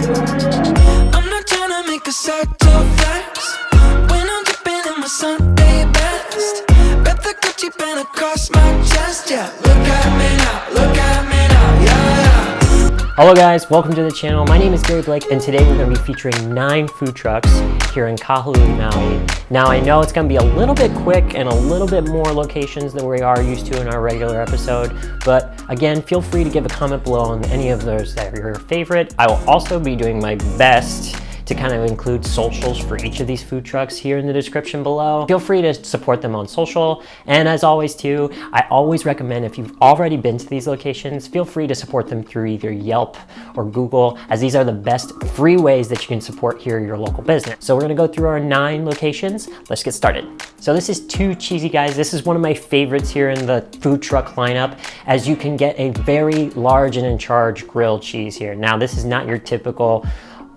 I'm not trying to make a side too fast. When I'm dipping in my Sunday best, bet the Gucci band across my chest. Yeah, look at me now, look at me now, yeah, yeah. Hello guys, welcome to the channel. My name is Gary Blake, and today we're going to be featuring 9 food trucks here in Kahului, Maui. Now I know it's going to be a little bit quick and a little bit more locations than we are used to in our regular episode, but again, feel free to give a comment below on any of those that are your favorite. I will also be doing my best to kind of include socials for each of these food trucks here in the description below. Feel free to support them on social. And as always too, I always recommend if you've already been to these locations, feel free to support them through either Yelp or Google, as these are the best free ways that you can support here your local business. So we're gonna go through our 9 locations. Let's get started. So this is Two Cheesy Guys. This is one of my favorites here in the food truck lineup, as you can get a very large and in charge grilled cheese here. Now this is not your typical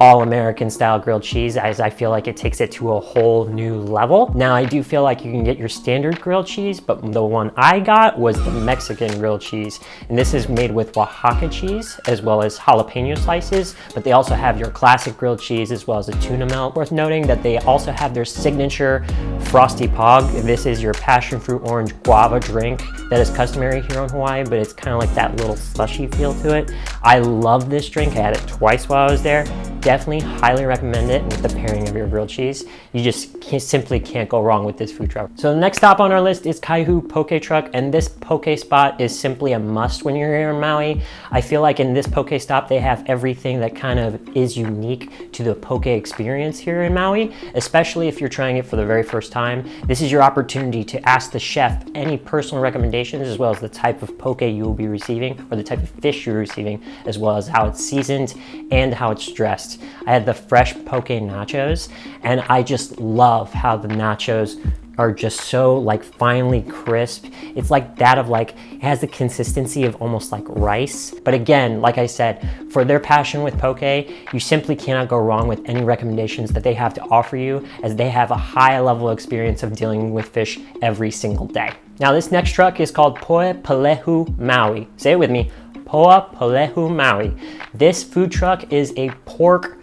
all-American style grilled cheese, as I feel like it takes it to a whole new level. Now I do feel like you can get your standard grilled cheese, but the one I got was the Mexican grilled cheese. And this is made with Oaxaca cheese as well as jalapeno slices, but they also have your classic grilled cheese as well as a tuna melt. Worth noting that they also have their signature Frosty Pog. This is your passion fruit orange guava drink that is customary here in Hawaii, but it's kind of like that little slushy feel to it. I love this drink. I had it twice while I was there. Definitely highly recommend it with the pairing of your grilled cheese. You just simply can't go wrong with this food truck. So the next stop on our list is Kaihu Poke Truck, and this poke spot is simply a must when you're here in Maui. I feel like in this poke stop, they have everything that kind of is unique to the poke experience here in Maui, especially if you're trying it for the very first time. This is your opportunity to ask the chef any personal recommendations, as well as the type of poke you will be receiving, or the type of fish you're receiving, as well as how it's seasoned and how it's dressed. I had the fresh poke nachos, and I just love how the nachos are just so like finely crisp. It's like that of like, it has the consistency of almost like rice. But again, like I said, for their passion with poke, you simply cannot go wrong with any recommendations that they have to offer you, as they have a high level experience of dealing with fish every single day. Now this next truck is called Poe Palehu Maui. Say it with me, Poe Palehu Maui. This food truck is a pork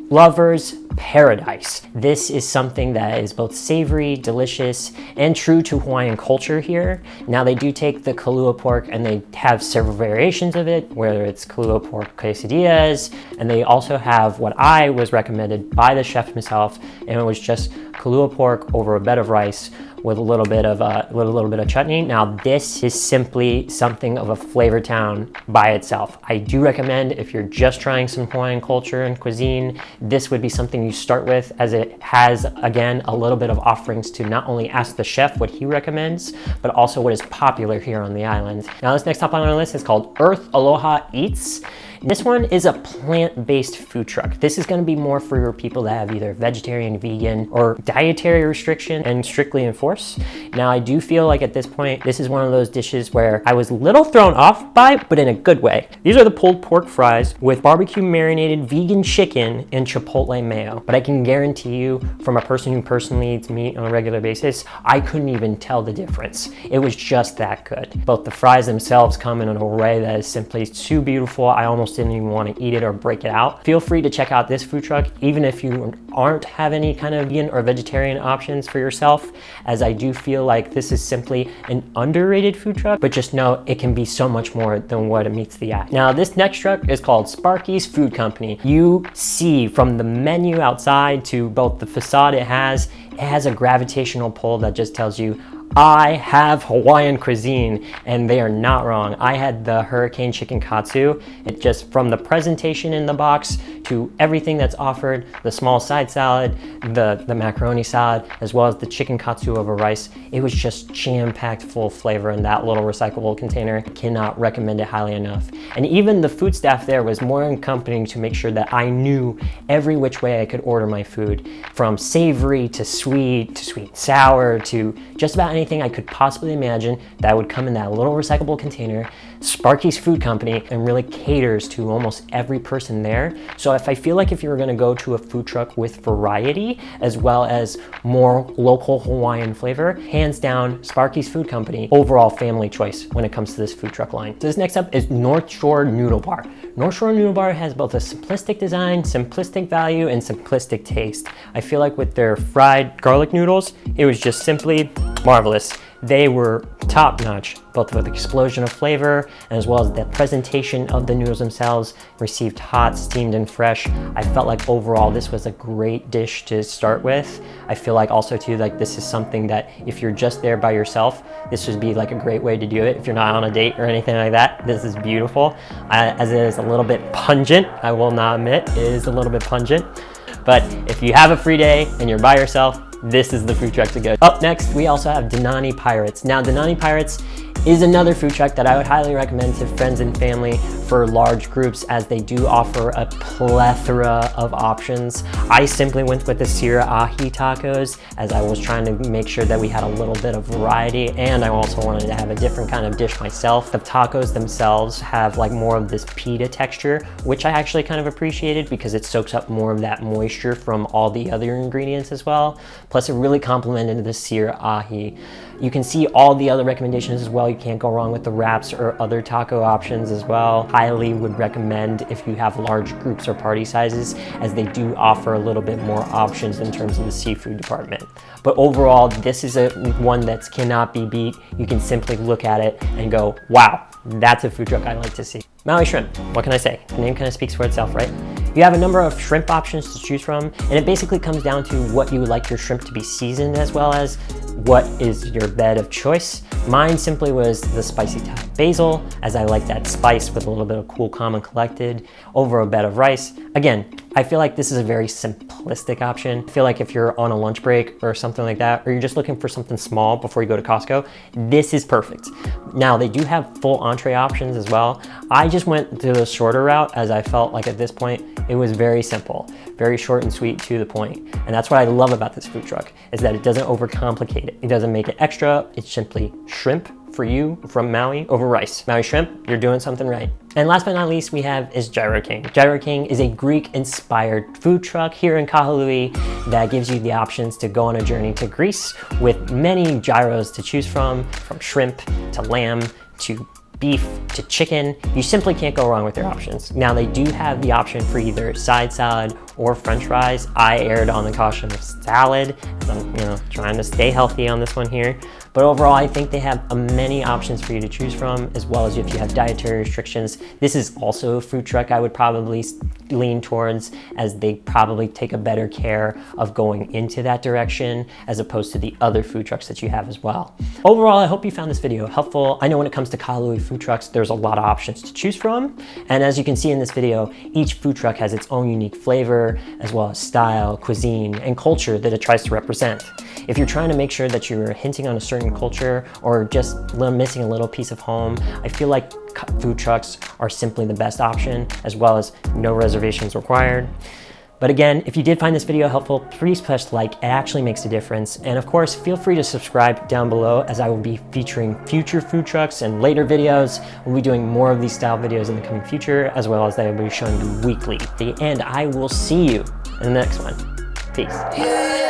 lover's paradise. This is something that is both savory, delicious, and true to Hawaiian culture here. Now they do take the Kalua pork and they have several variations of it, whether it's Kalua pork quesadillas, and they also have what I was recommended by the chef himself, and it was just Kalua pork over a bed of rice with a little bit of chutney. Now this is simply something of a flavor town by itself. I do recommend, if you're just trying some Hawaiian culture and cuisine, this would be something you start with, as it has, again, a little bit of offerings to not only ask the chef what he recommends, but also what is popular here on the island. Now this next up on our list is called Earth Aloha Eats. This one is a plant-based food truck. This is going to be more for your people that have either vegetarian, vegan, or dietary restriction and strictly enforce. Now, I do feel like at this point, this is one of those dishes where I was a little thrown off by, but in a good way. These are the pulled pork fries with barbecue marinated vegan chicken and chipotle mayo. But I can guarantee you, from a person who personally eats meat on a regular basis, I couldn't even tell the difference. It was just that good. Both the fries themselves come in an array that is simply too beautiful. I almost didn't even want to eat it or break it out. Feel free to check out this food truck, even if you aren't have any kind of vegan or vegetarian options for yourself, as I do feel like this is simply an underrated food truck, but just know it can be so much more than what it meets the eye. Now this next truck is called Sparkies Food Company. You see from the menu outside to both the facade it has a gravitational pull that just tells you, I have Hawaiian cuisine, and they are not wrong. I had the hurricane chicken katsu. It just, from the presentation in the box to everything that's offered, the small side salad, the macaroni salad, as well as the chicken katsu over rice, it was just jam-packed full of flavor in that little recyclable container. Cannot recommend it highly enough. And even the food staff there was more accompanying to make sure that I knew every which way I could order my food, from savory to sweet and sour to just about anything I could possibly imagine that would come in that little recyclable container. Sparkies Food Company and really caters to almost every person there. So if I feel like if you're gonna go to a food truck with variety as well as more local Hawaiian flavor, hands down, Sparkies Food Company, overall family choice when it comes to this food truck line. So this next up is North Shore Noodle Bar. North Shore Noodle Bar has both a simplistic design, simplistic value, and simplistic taste. I feel like with their fried garlic noodles, it was just simply marvelous. They were top notch, both with the explosion of flavor as well as the presentation of the noodles themselves, received hot, steamed, and fresh. I felt like overall this was a great dish to start with. I feel like also too, like this is something that if you're just there by yourself, this would be like a great way to do it. If you're not on a date or anything like that, this is beautiful. As it is a little bit pungent, I will not admit, it is a little bit pungent. But if you have a free day and you're by yourself, this is the food truck to go. Up next, we also have Nani Pirates. Now, Nani Pirates is another food truck that I would highly recommend to friends and family for large groups, as they do offer a plethora of options. I simply went with the Sira Ahi tacos, as I was trying to make sure that we had a little bit of variety, and I also wanted to have a different kind of dish myself. The tacos themselves have like more of this pita texture, which I actually kind of appreciated because it soaks up more of that moisture from all the other ingredients as well. Plus, it really complemented the Sira Ahi. You can see all the other recommendations as well. You can't go wrong with the wraps or other taco options as well. Highly would recommend if you have large groups or party sizes, as they do offer a little bit more options in terms of the seafood department. But overall, this is one that cannot be beat. You can simply look at it and go, wow, that's a food truck I like to see. Maui Shrimp, what can I say? The name kind of speaks for itself, right? You have a number of shrimp options to choose from, and it basically comes down to what you would like your shrimp to be seasoned, as well as what is your bed of choice. Mine simply was the spicy Thai basil, as I like that spice with a little bit of cool, calm, and collected over a bed of rice. Again, I feel like this is a very simplistic option. I feel like if you're on a lunch break or something like that, or you're just looking for something small before you go to Costco, this is perfect. Now, they do have full entree options as well. I just went to the shorter route, as I felt like at this point, it was very simple, very short and sweet, to the point. And that's what I love about this food truck, is that it doesn't overcomplicate it. It doesn't make it extra. It's simply shrimp for you from Maui over rice. Maui Shrimp, you're doing something right. And last but not least, we have is Gyro King. Gyro King is a Greek-inspired food truck here in Kahului that gives you the options to go on a journey to Greece with many gyros to choose from shrimp to lamb to beef to chicken. You simply can't go wrong with their options. Now, they do have the option for either side salad or french fries. I erred on the caution of salad, as I'm trying to stay healthy on this one here. But overall, I think they have many options for you to choose from, as well as if you have dietary restrictions. This is also a food truck I would probably lean towards, as they probably take a better care of going into that direction as opposed to the other food trucks that you have as well. Overall, I hope you found this video helpful. I know when it comes to Kahului food trucks, there's a lot of options to choose from. And as you can see in this video, each food truck has its own unique flavor, as well as style, cuisine, and culture that it tries to represent. If you're trying to make sure that you're hinting on a certain culture or just missing a little piece of home, I feel like food trucks are simply the best option, as well as no reservations required. But again, if you did find this video helpful, please press like. It actually makes a difference. And of course, feel free to subscribe down below, as I will be featuring future food trucks and later videos. We'll be doing more of these style videos in the coming future, as well as they will be showing you weekly. And I will see you in the next one. Peace. Yeah.